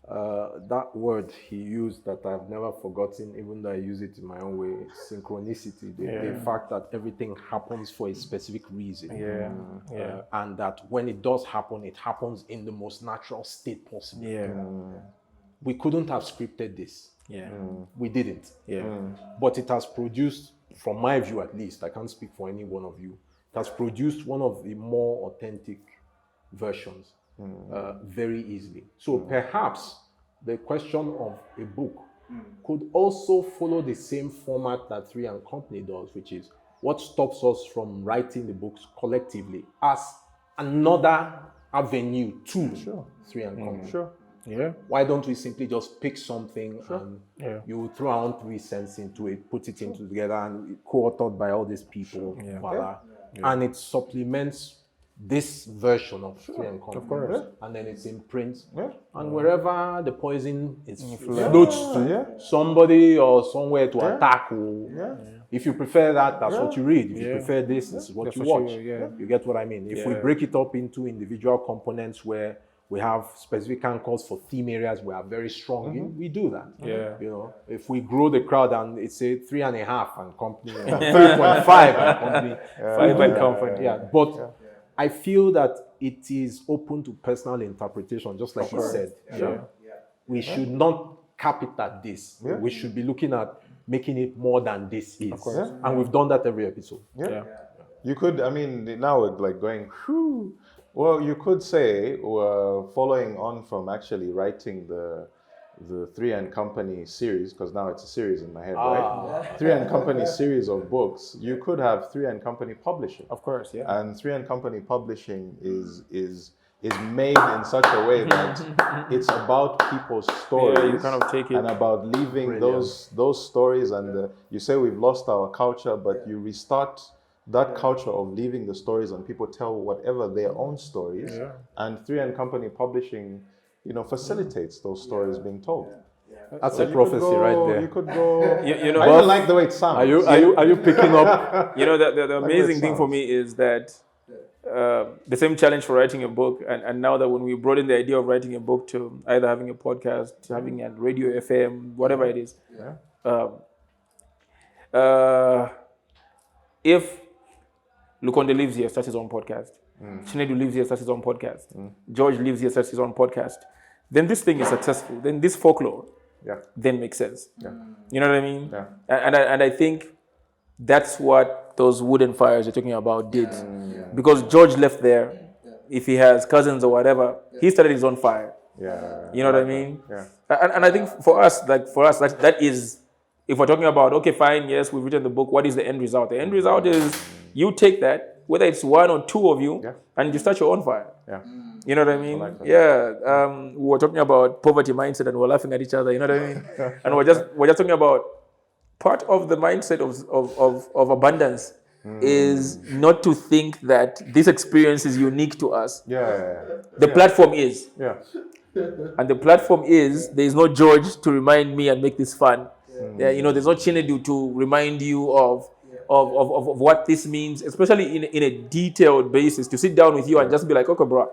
that word he used that I've never forgotten, even though I use it in my own way: synchronicity. The fact that everything happens for a specific reason, and that when it does happen, it happens in the most natural state possible. We couldn't have scripted this. We didn't. But it has produced, from my view at least, I can't speak for any one of you, it has produced one of the more authentic versions very easily. So perhaps the question of a book could also follow the same format that 3 and Company does, which is, what stops us from writing the books collectively as another avenue to 3 and Company. Sure. Yeah. Why don't we simply just pick something and you throw our own 3 cents into it, put it into together, and co-authored by all these people, voila. And it supplements this version of 3 and Company. Of course. And then it's in print. And wherever the poison is floats to, somebody or somewhere to attack. If you prefer that, that's what you read. If you prefer this is what you watch. You get what I mean? If we break it up into individual components where we have specific anchors for theme areas we are very strong in, we do that. You know, if we grow the crowd and it's a 3.5 and Company, 3.5 and Company, 5 and Company. But I feel that it is open to personal interpretation, just like you said. We should not cap it at this. We should be looking at making it more than this is. And we've done that every episode. You could, I mean, now we're like going, whew. Well, you could say, following on from actually writing the 3 and Company series, because now it's a series in my head, right? 3 and Company series of books. You could have 3 and Company Publishing. Of course, And 3 and Company Publishing is made in such a way that it's about people's stories. You kind of take it. And about leaving those stories. And you say we've lost our culture, but you restart that culture of leaving the stories and people tell whatever their own stories. And 3 and Company Publishing, you know, facilitates those stories being told. That's a prophecy right there. You could go. You know, I even like the way it sounds. Are you picking up? You know, the amazing thing for me is that the same challenge for writing a book, and now that when we brought in the idea of writing a book to either having a podcast, to having a radio FM, whatever it is, if Lukonde lives here, starts his own podcast. Chinedu lives here, starts his own podcast. George lives here, starts his own podcast. Then this thing is successful. Then this folklore then makes sense. You know what I mean? And I think that's what those wooden fires you're talking about did. Because George left there. If he has cousins or whatever, he started his own fire. You know what I mean? And I think for us, that is, if we're talking about, okay, fine, yes, we've written the book, what is the end result? The end result is you take that, whether it's 1 or 2 of you, and you start your own fire. You know what I mean? We were talking about poverty mindset and we're laughing at each other, you know what I mean? And we're just talking about part of the mindset of abundance is not to think that this experience is unique to us. The platform is. And the platform is, there is no George to remind me and make this fun. You know, there's no Chinedu to remind you of what this means, especially in a detailed basis, to sit down with you and just be like, okay, bro,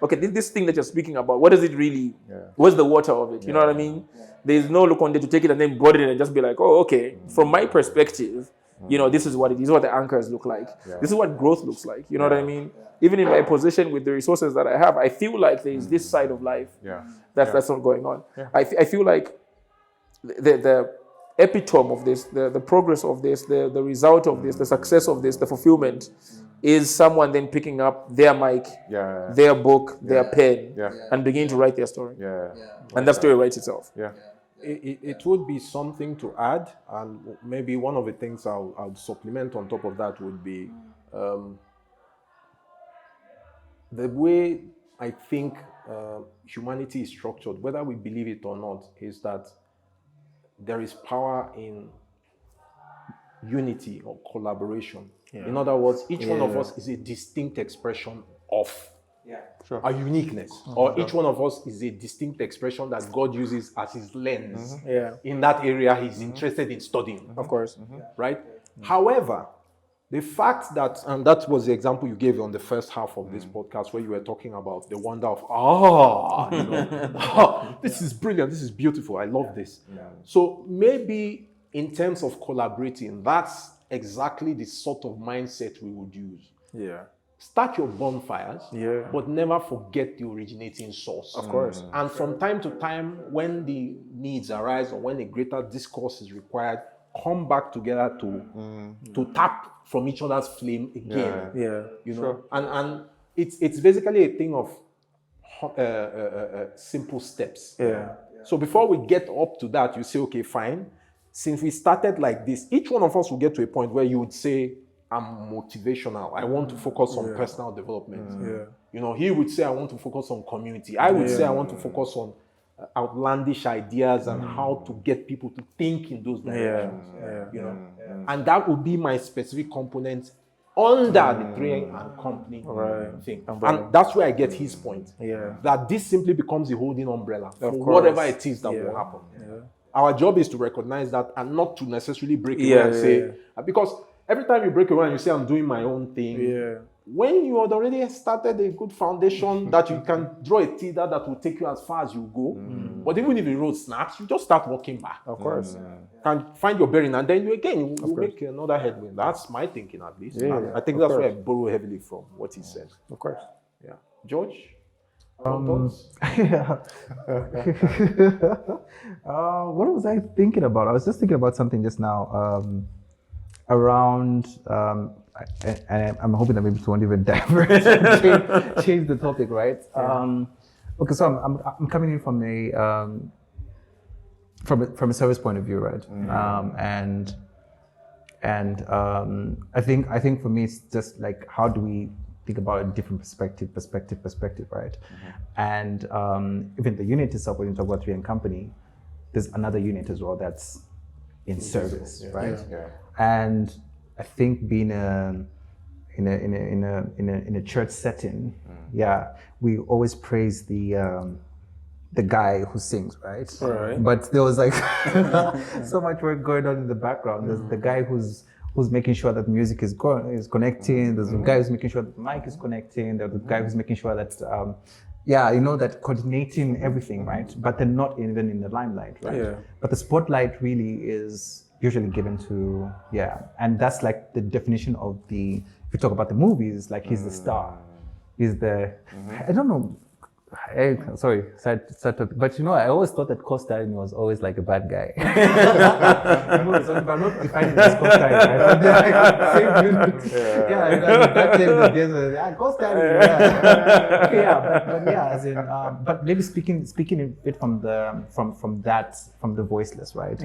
okay, this thing that you're speaking about, what is it really? What's the water of it? You know what I mean? There's no Lukonde to take it and then broaden it and just be like, oh, okay, from my perspective, you know, this is what it is, what the anchors look like. This is what growth looks like. You know what I mean? Even in my position with the resources that I have, I feel like there is this side of life that's not going on. I feel like the epitome of this, the progress of this, the result of this, the success of this, the fulfillment is someone then picking up their mic, their book, their pen, and beginning to write their story. And that story writes itself. It would be something to add, and maybe one of the things I'll supplement on top of that would be the way I think humanity is structured, whether we believe it or not, is that there is power in unity or collaboration. In other words, each one of us is a distinct expression of our uniqueness, or each one of us is a distinct expression that God uses as his lens in that area he's interested in studying. Of course. Right? However, the fact that, and that was the example you gave on the first half of this podcast where you were talking about the wonder of, this is brilliant, this is beautiful, I love this. So maybe in terms of collaborating, that's exactly the sort of mindset we would use. Start your bonfires, but never forget the originating source. Of course. And from time to time, when the needs arise or when a greater discourse is required, come back together to tap from each other's flame again. You know, and it's basically a thing of simple steps. So before we get up to that, you say, okay, fine. since we started like this, each one of us will get to a point where you would say, I'm motivational. I want to focus on personal development. You know, he would say, I want to focus on community. I would say, I want to focus on outlandish ideas and how to get people to think in those directions. You know, and that would be my specific component under the train and company thing. And that's where I get his point. That this simply becomes a holding umbrella for whatever it is that will happen. Our job is to recognize that and not to necessarily break away and say, because every time you break away and you say, I'm doing my own thing, when you had already started a good foundation that you can draw a teeter that will take you as far as you go, but even if the road snaps, you just start walking back. Of course. Can find your bearing, and then you make another headwind. That's my thinking, at least. I think that's where I borrow heavily from what he said. Of course. Yeah. George? What was I thinking about? I was just thinking about something just now around, and I'm hoping that maybe it won't even divert and change the topic, right? Okay, so I'm coming in from a service point of view, right? I think for me it's just like, how do we think about a different perspective, right? And even the unit itself, when you talk about 3M company, there's another unit as well that's in service, right? And I think being in a church setting, we always praise the guy who sings, right? But there was like so much work going on in the background. There's the guy who's making sure that music is connecting. There's the guy who's making sure that the mic is connecting. There's the guy who's making sure that that coordinating everything, right? But they're not even in the limelight, right? But the spotlight really is usually given to, and that's like the definition of if you talk about the movies, like he's the star. He's the, I don't know, sorry, but I always thought that co-starring was always like a bad guy. I'm not defining this co-starring. But maybe speaking a bit from the voiceless, right?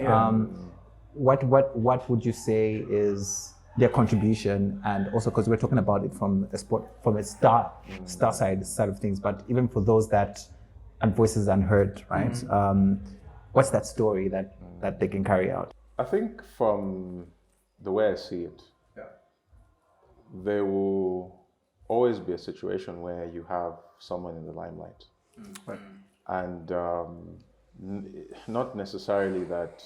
What would you say is their contribution, and also because we're talking about it from a star side of things, but even for those that and voices unheard, right? What's that story that they can carry out? I think from the way I see it, there will always be a situation where you have someone in the limelight, and not necessarily that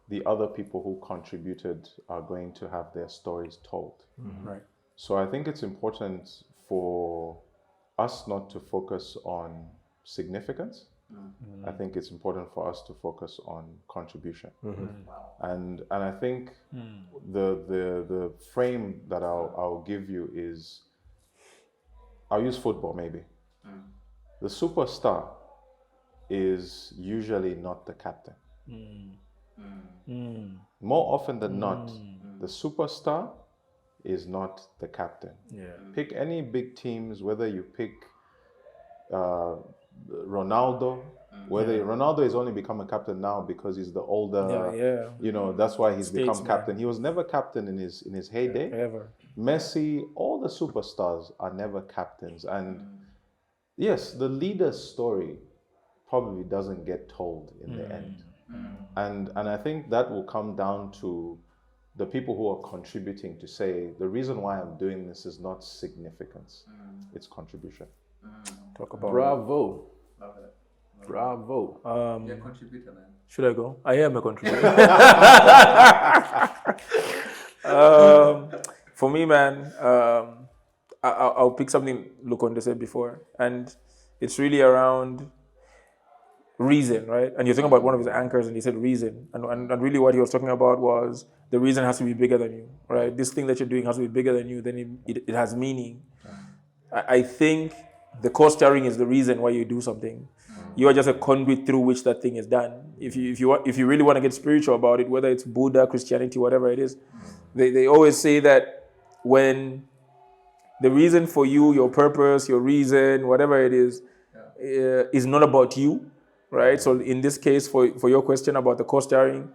the other people who contributed are going to have their stories told. Right. So I think it's important for us not to focus on significance. I think it's important for us to focus on contribution. And I think the frame that I'll give you is, I'll use football maybe. The superstar is usually not the captain. More often than not, the superstar is not the captain. Pick any big teams, whether you pick Ronaldo, Ronaldo has only become a captain now because he's the older, that's why he's become captain. He was never captain in his heyday. Ever. Messi, all the superstars are never captains. And yes, the leader's story probably doesn't get told in the end. And I think that will come down to the people who are contributing to say, the reason why I'm doing this is not significance, it's contribution. Talk about Bravo. Love it. Bravo. You're a contributor, man. Should I go? I am a contributor. For me, man, I'll pick something Lukonde said before, and it's really around reason, right? And you're talking about one of his anchors, and he said reason, and really what he was talking about was the reason has to be bigger than you, right? This thing that you're doing has to be bigger than you, then it has meaning. I think the co-steering is the reason why you do something. You are just a conduit through which that thing is done. If you really want to get spiritual about it, whether it's Buddha, Christianity, whatever it is, they always say that when the reason for you, your purpose, your reason, whatever it is not about you, right? So in this case, for your question about the co-steering,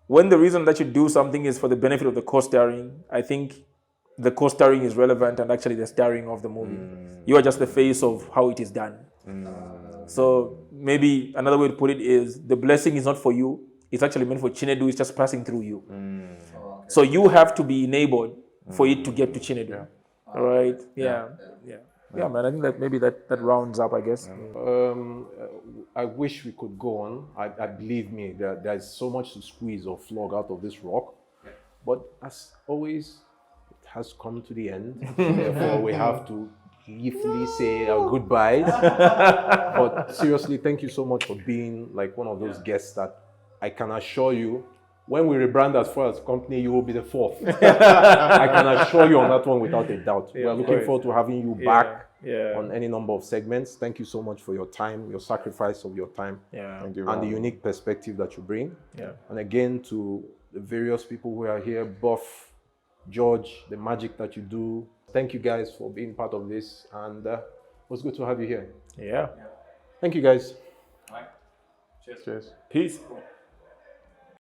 when the reason that you do something is for the benefit of the co-starring, I think the co-starring is relevant and actually the starring of the movie. You are just the face of how it is done. So maybe another way to put it is the blessing is not for you. It's actually meant for Chinedu. It's just passing through you. So you have to be enabled for it to get to Chinedu. All right. Yeah, man. I think that maybe that rounds up, I guess. I wish we could go on. I believe me, there's so much to squeeze or flog out of this rock. But as always, it has come to the end. Therefore, we have to briefly say our goodbyes. But seriously, thank you so much for being like one of those guests that I can assure you, when we rebrand as far as company, you will be the fourth. I can assure you on that one without a doubt. We're looking forward to having you back on any number of segments. Thank you so much for your time, your sacrifice of your time, Thank you, and the unique perspective that you bring. And again, to the various people who are here, Buff, George, the magic that you do. Thank you guys for being part of this, and it was good to have you here. Yeah. Thank you guys. Cheers. Peace.